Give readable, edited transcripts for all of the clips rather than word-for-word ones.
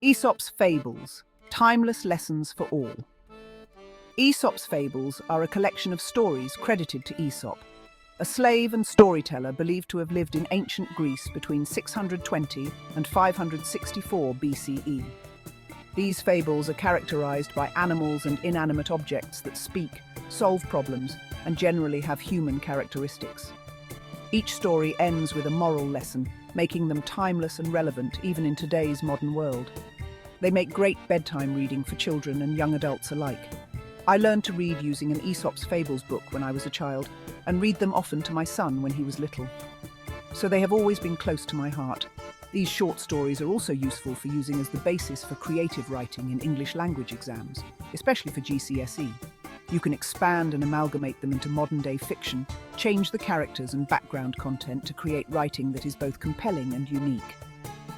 Aesop's Fables, timeless lessons for all. Aesop's Fables are a collection of stories credited to Aesop, a slave and storyteller believed to have lived in ancient Greece between 620 and 564 BCE. These fables are characterized by animals and inanimate objects that speak, solve problems, and generally have human characteristics. Each story ends with a moral lesson, making them timeless and relevant even in today's modern world. They make great bedtime reading for children and young adults alike. I learned to read using an Aesop's Fables book when I was a child, and read them often to my son when he was little. So they have always been close to my heart. These short stories are also useful for using as the basis for creative writing in English language exams, especially for GCSE. You can expand and amalgamate them into modern-day fiction, change the characters and background content to create writing that is both compelling and unique.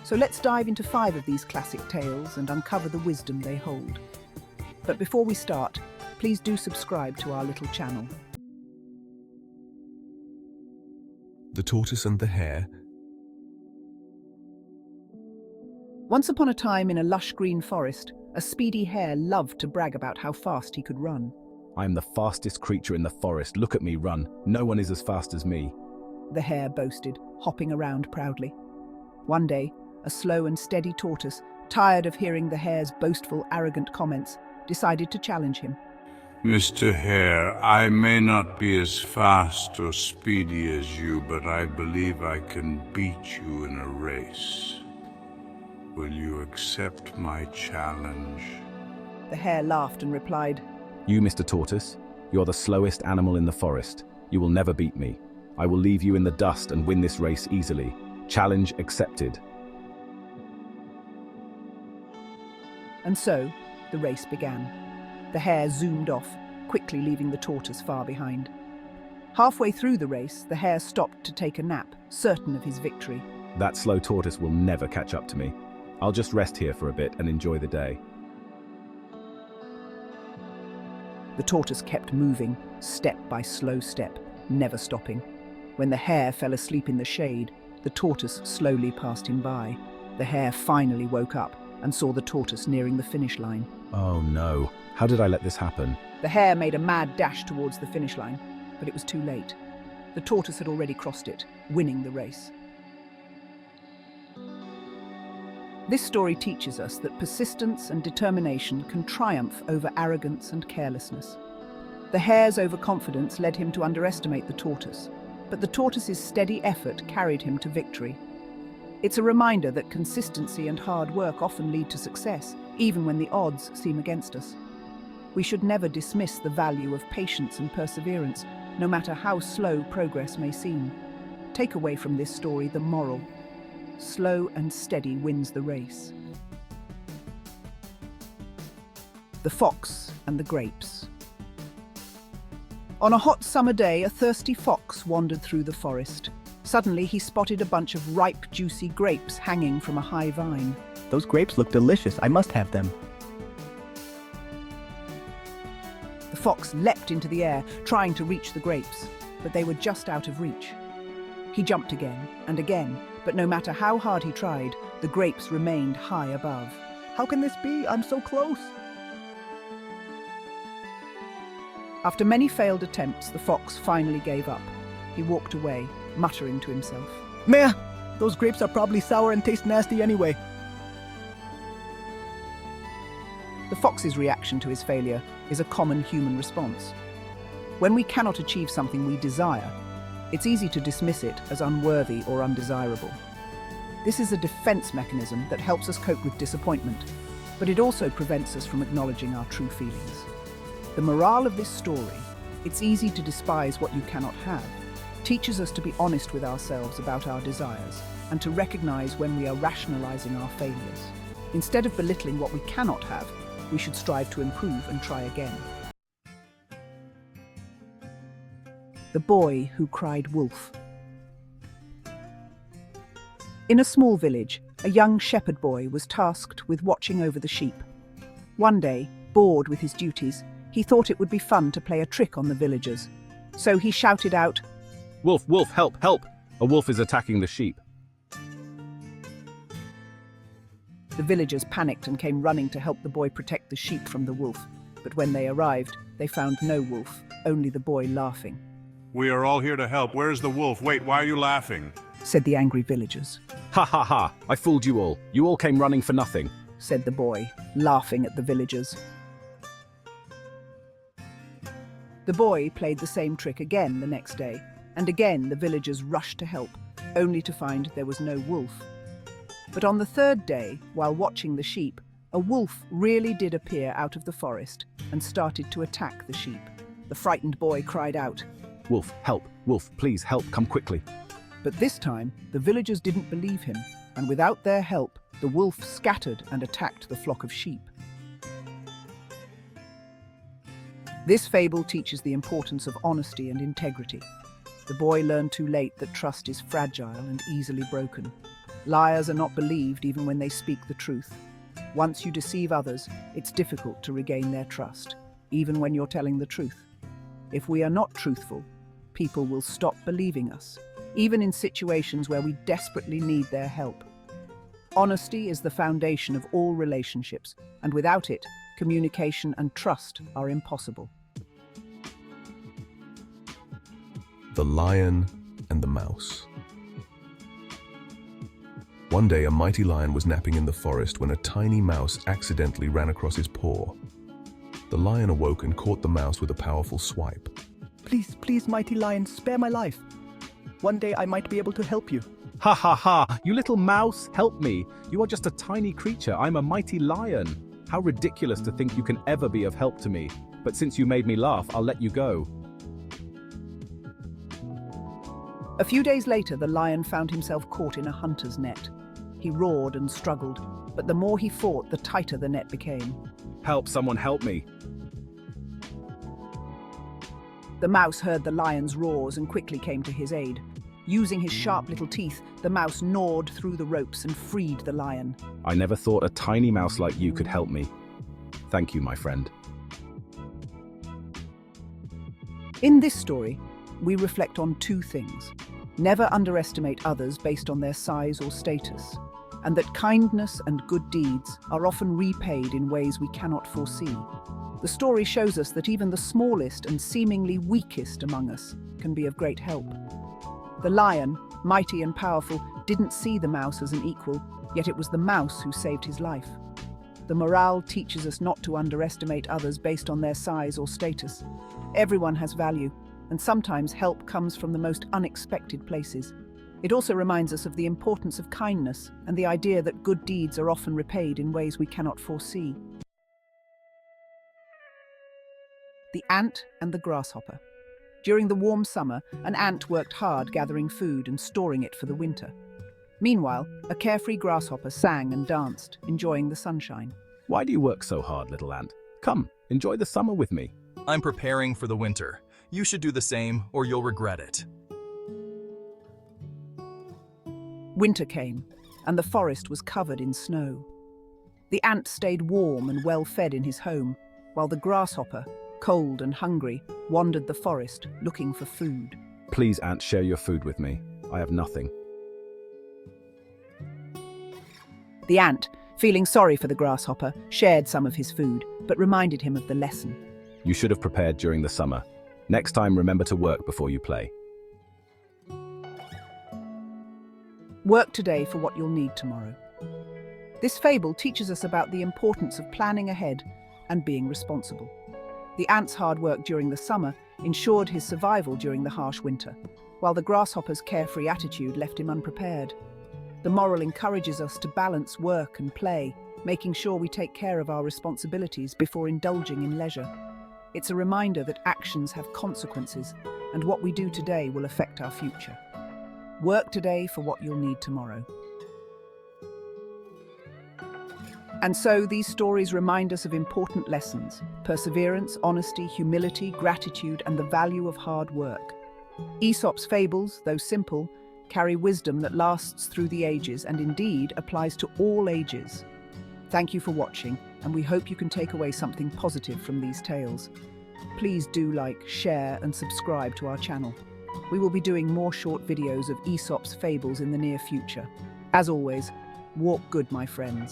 So let's dive into 5 of these classic tales and uncover the wisdom they hold. But before we start, please do subscribe to our little channel. The Tortoise and the Hare. Once upon a time in a lush green forest, a speedy hare loved to brag about how fast he could run. I am the fastest creature in the forest. Look at me run. No one is as fast as me. The hare boasted, hopping around proudly. One day, a slow and steady tortoise, tired of hearing the hare's boastful, arrogant comments, decided to challenge him. Mr. Hare, I may not be as fast or speedy as you, but I believe I can beat you in a race. Will you accept my challenge? The hare laughed and replied, You, Mr. Tortoise, you're the slowest animal in the forest. You will never beat me. I will leave you in the dust and win this race easily. Challenge accepted. And so, the race began. The hare zoomed off, quickly leaving the tortoise far behind. Halfway through the race, the hare stopped to take a nap, certain of his victory. That slow tortoise will never catch up to me. I'll just rest here for a bit and enjoy the day. The tortoise kept moving, step by slow step, never stopping. When the hare fell asleep in the shade, the tortoise slowly passed him by. The hare finally woke up and saw the tortoise nearing the finish line. Oh no, how did I let this happen? The hare made a mad dash towards the finish line, but it was too late. The tortoise had already crossed it, winning the race. This story teaches us that persistence and determination can triumph over arrogance and carelessness. The hare's overconfidence led him to underestimate the tortoise, but the tortoise's steady effort carried him to victory. It's a reminder that consistency and hard work often lead to success, even when the odds seem against us. We should never dismiss the value of patience and perseverance, no matter how slow progress may seem. Take away from this story the moral: slow and steady wins the race. The Fox and the Grapes. On a hot summer day, a thirsty fox wandered through the forest. Suddenly, he spotted a bunch of ripe, juicy grapes hanging from a high vine. Those grapes look delicious. I must have them. The fox leapt into the air, trying to reach the grapes, but they were just out of reach. He jumped again and again, but no matter how hard he tried, the grapes remained high above. How can this be? I'm so close. After many failed attempts, the fox finally gave up. He walked away, muttering to himself. Meh! Those grapes are probably sour and taste nasty anyway. The fox's reaction to his failure is a common human response. When we cannot achieve something we desire, it's easy to dismiss it as unworthy or undesirable. This is a defense mechanism that helps us cope with disappointment, but it also prevents us from acknowledging our true feelings. The morale of this story, it's easy to despise what you cannot have, teaches us to be honest with ourselves about our desires and to recognize when we are rationalizing our failures. Instead of belittling what we cannot have, we should strive to improve and try again. The Boy Who Cried Wolf. In a small village, a young shepherd boy was tasked with watching over the sheep. One day, bored with his duties, he thought it would be fun to play a trick on the villagers. So he shouted out, Wolf, wolf, help, help! A wolf is attacking the sheep. The villagers panicked and came running to help the boy protect the sheep from the wolf. But when they arrived, they found no wolf, only the boy laughing. We are all here to help. Where's the wolf? Wait, why are you laughing? Said the angry villagers. Ha ha ha, I fooled you all. You all came running for nothing. Said the boy, laughing at the villagers. The boy played the same trick again the next day, and again the villagers rushed to help, only to find there was no wolf. But on the third day, while watching the sheep, a wolf really did appear out of the forest and started to attack the sheep. The frightened boy cried out, Wolf, help! Wolf, please help, come quickly. But this time, the villagers didn't believe him, and without their help, the wolf scattered and attacked the flock of sheep. This fable teaches the importance of honesty and integrity. The boy learned too late that trust is fragile and easily broken. Liars are not believed even when they speak the truth. Once you deceive others, it's difficult to regain their trust, even when you're telling the truth. If we are not truthful, people will stop believing us, even in situations where we desperately need their help. Honesty is the foundation of all relationships, and without it, communication and trust are impossible. The Lion and the Mouse. One day, a mighty lion was napping in the forest when a tiny mouse accidentally ran across his paw. The lion awoke and caught the mouse with a powerful swipe. Please, please, mighty lion, spare my life. One day I might be able to help you. Ha ha ha, you little mouse, help me. You are just a tiny creature, I'm a mighty lion. How ridiculous to think you can ever be of help to me. But since you made me laugh, I'll let you go. A few days later, the lion found himself caught in a hunter's net. He roared and struggled, but the more he fought, the tighter the net became. Help, someone help me. The mouse heard the lion's roars and quickly came to his aid. Using his sharp little teeth, the mouse gnawed through the ropes and freed the lion. I never thought a tiny mouse like you could help me. Thank you, my friend. In this story, we reflect on two things. Never underestimate others based on their size or status, and that kindness and good deeds are often repaid in ways we cannot foresee. The story shows us that even the smallest and seemingly weakest among us can be of great help. The lion, mighty and powerful, didn't see the mouse as an equal, yet it was the mouse who saved his life. The morale teaches us not to underestimate others based on their size or status. Everyone has value, and sometimes help comes from the most unexpected places. It also reminds us of the importance of kindness and the idea that good deeds are often repaid in ways we cannot foresee. The Ant and the Grasshopper. During the warm summer, an ant worked hard gathering food and storing it for the winter. Meanwhile, a carefree grasshopper sang and danced, enjoying the sunshine. Why do you work so hard, little ant? Come, enjoy the summer with me. I'm preparing for the winter. You should do the same, or you'll regret it. Winter came, and the forest was covered in snow. The ant stayed warm and well-fed in his home, while the grasshopper, cold and hungry, wandered the forest looking for food. Please, ant, share your food with me. I have nothing. The ant, feeling sorry for the grasshopper, shared some of his food, but reminded him of the lesson. You should have prepared during the summer. Next time, remember to work before you play. Work today for what you'll need tomorrow. This fable teaches us about the importance of planning ahead and being responsible. The ant's hard work during the summer ensured his survival during the harsh winter, while the grasshopper's carefree attitude left him unprepared. The moral encourages us to balance work and play, making sure we take care of our responsibilities before indulging in leisure. It's a reminder that actions have consequences, and what we do today will affect our future. Work today for what you'll need tomorrow. And so these stories remind us of important lessons: perseverance, honesty, humility, gratitude, and the value of hard work. Aesop's fables, though simple, carry wisdom that lasts through the ages and indeed applies to all ages. Thank you for watching, and we hope you can take away something positive from these tales. Please do like, share, and subscribe to our channel. We will be doing more short videos of Aesop's fables in the near future. As always, walk good, my friends.